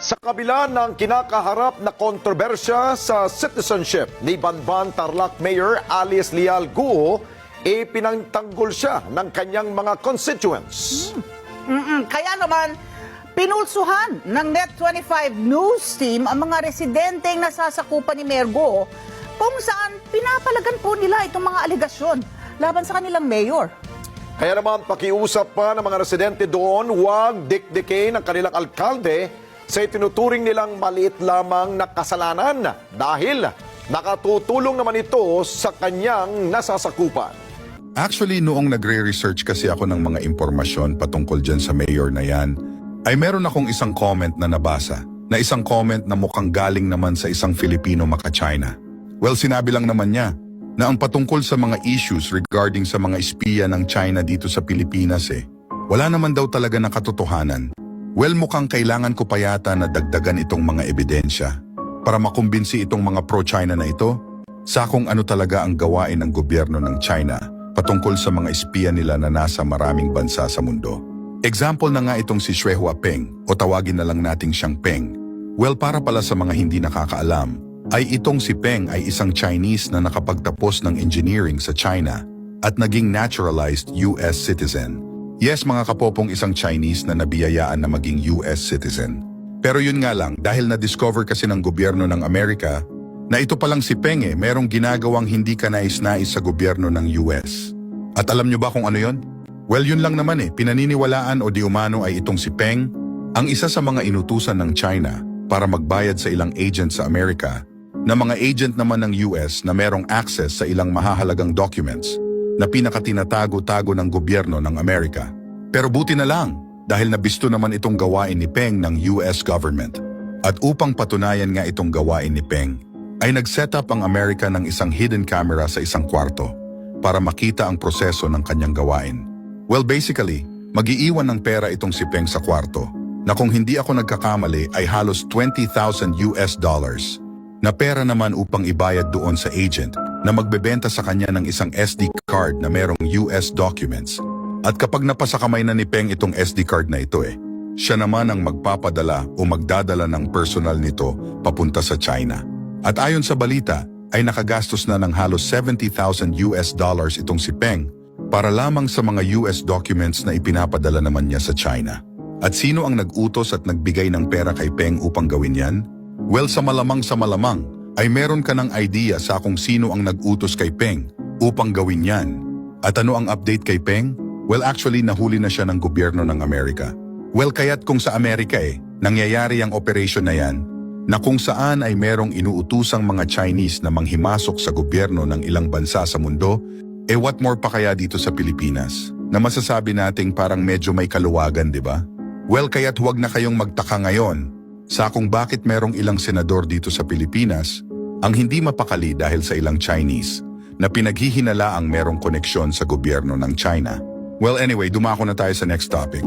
Sa kabila ng kinakaharap na kontrobersya sa citizenship ni Banban Tarlac Mayor Alice Leal Guo, pinangtanggol siya ng kanyang mga constituents. Kaya naman, pinulsuhan ng Net25 News Team ang mga residenteng nasasakupan ni Mayor Guo kung saan pinapalagan po nila itong mga aligasyon laban sa kanilang mayor. Kaya naman pakiusap pa ng mga residente doon, huwag dikdikin ang kanilang alkalde sa itinuturing nilang maliit lamang na kasalanan dahil nakatutulong naman ito sa kanyang nasasakupan. Actually, noong nagre-research kasi ako ng mga impormasyon patungkol dyan sa mayor na yan, ay meron akong isang comment na nabasa, na isang comment na mukhang galing naman sa isang Filipino maka-China. Well, sinabi lang naman niya na ang patungkol sa mga issues regarding sa mga espiya ng China dito sa Pilipinas wala naman daw talaga na katotohanan. Well, mukhang kailangan ko pa yata na dagdagan itong mga ebidensya para makumbinsi itong mga pro-China na ito sa kung ano talaga ang gawain ng gobyerno ng China patungkol sa mga espiya nila na nasa maraming bansa sa mundo. Example na nga itong si Xue Huapeng o tawagin na lang nating siyang Peng. Well, para pala sa mga hindi nakakaalam, ay itong si Peng ay isang Chinese na nakapagtapos ng engineering sa China at naging naturalized US citizen. Yes, mga kapopong, isang Chinese na nabiyayaan na maging US citizen. Pero yun nga lang, dahil na-discover kasi ng gobyerno ng Amerika na ito palang si Peng merong ginagawang hindi kanais-nais sa gobyerno ng US. At alam nyo ba kung ano yon? Well, yun lang naman pinaniniwalaan o di umano ay itong si Peng ang isa sa mga inutusan ng China para magbayad sa ilang agent sa Amerika na mga agent naman ng US na merong access sa ilang mahahalagang documents na pinakatinatago-tago ng gobyerno ng Amerika. Pero buti na lang dahil nabisto naman itong gawain ni Peng ng US government. At upang patunayan nga itong gawain ni Peng, ay nag-set up ang Amerika ng isang hidden camera sa isang kwarto para makita ang proseso ng kanyang gawain. Well, basically, mag-iiwan ng pera itong si Peng sa kwarto na kung hindi ako nagkakamali ay halos $20,000 na pera naman upang ibayad doon sa agent na magbebenta sa kanya ng isang SD card na merong US documents. At kapag napasa kamay na ni Peng itong SD card na ito siya naman ang magpapadala o magdadala ng personal nito papunta sa China. At ayon sa balita, ay nakagastos na ng halos $70,000 itong si Peng para lamang sa mga US documents na ipinapadala naman niya sa China. At sino ang nag-utos at nagbigay ng pera kay Peng upang gawin yan? Well, sa malamang ay meron ka ng idea sa kung sino ang nag-utos kay Peng upang gawin yan. At ano ang update kay Peng? Well, actually nahuli na siya ng gobyerno ng Amerika. Well, kaya't kung sa Amerika nangyayari ang operation na yan, na kung saan ay merong inuutusang mga Chinese na manghimasok sa gobyerno ng ilang bansa sa mundo, what more pa kaya dito sa Pilipinas? Na masasabi nating parang medyo may kaluwagan, di ba? Well, kaya't huwag na kayong magtaka ngayon sa kung bakit merong ilang senador dito sa Pilipinas ang hindi mapakali dahil sa ilang Chinese na pinaghihinala ang merong koneksyon sa gobyerno ng China. Well, anyway, dumako na tayo sa next topic.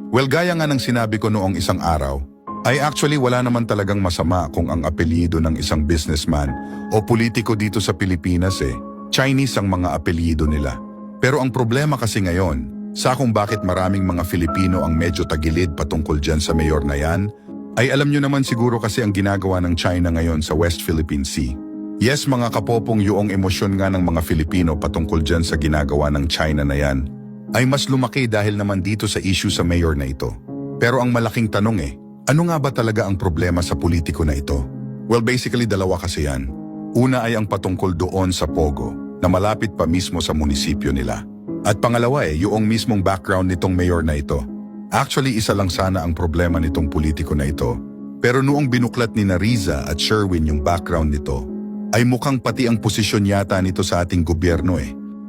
Well, gaya nga ng sinabi ko noong isang araw, ay actually wala naman talagang masama kung ang apelyido ng isang businessman o politiko dito sa Pilipinas Chinese ang mga apelyido nila. Pero ang problema kasi ngayon, sa kung bakit maraming mga Filipino ang medyo tagilid patungkol dyan sa mayor na yan, ay alam nyo naman siguro kasi ang ginagawa ng China ngayon sa West Philippine Sea. Yes, mga kapopong, yung emosyon nga ng mga Filipino patungkol dyan sa ginagawa ng China na yan, ay mas lumaki dahil naman dito sa issue sa mayor na ito. Pero ang malaking tanong ano nga ba talaga ang problema sa politiko na ito? Well, basically dalawa kasi yan. Una ay ang patungkol doon sa Pogo, na malapit pa mismo sa munisipyo nila. At pangalawa yung mismong background nitong mayor na ito. Actually, isa lang sana ang problema nitong politiko na ito. Pero noong binuklat ni Riza at Sherwin yung background nito, ay mukhang pati ang posisyon yata nito sa ating gobyerno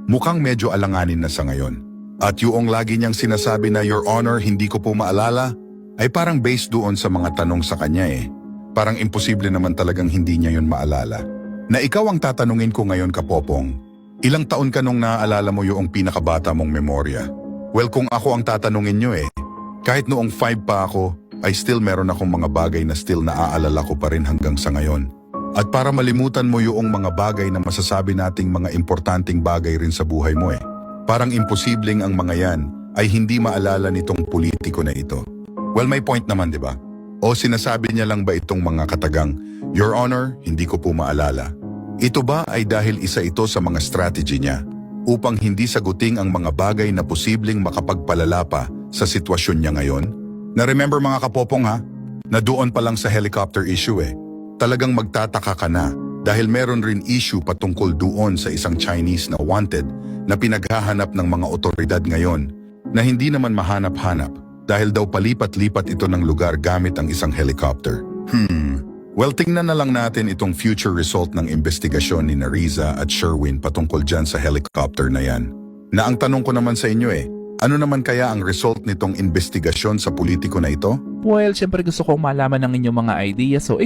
Mukhang medyo alanganin na sa ngayon. At yung lagi niyang sinasabi na, Your Honor, hindi ko po maalala, ay parang based doon sa mga tanong sa kanya Parang imposible naman talagang hindi niya yun maalala. Na ikaw ang tatanungin ko ngayon, Kapopong, ilang taon ka nung naaalala mo yung pinakabata mong memorya? Well, kung ako ang tatanungin nyo kahit noong 5 pa ako, ay still meron akong mga bagay na still naaalala ko pa rin hanggang sa ngayon. At para malimutan mo yung mga bagay na masasabi nating mga importanteng bagay rin sa buhay mo parang imposibleng ang mga yan ay hindi maalala nitong politiko na ito. Well, may point naman, di ba? O sinasabi niya lang ba itong mga katagang, Your Honor, hindi ko po maalala. Ito ba ay dahil isa ito sa mga strategy niya upang hindi saguting ang mga bagay na posibleng makapagpalala pa sa sitwasyon niya ngayon? Na-remember mga kapopong ha, na doon pa lang sa helicopter issue talagang magtataka ka na dahil meron rin issue patungkol doon sa isang Chinese na wanted na pinaghahanap ng mga otoridad ngayon na hindi naman mahanap-hanap dahil daw palipat-lipat ito ng lugar gamit ang isang helicopter. Well, tingnan na lang natin itong future result ng investigasyon ni Riza at Sherwin patungkol dyan sa helicopter na yan. Na ang tanong ko naman sa inyo ano naman kaya ang result nitong investigasyon sa politiko na ito? Well, syempre gusto kong malaman ng inyong mga ideas. So,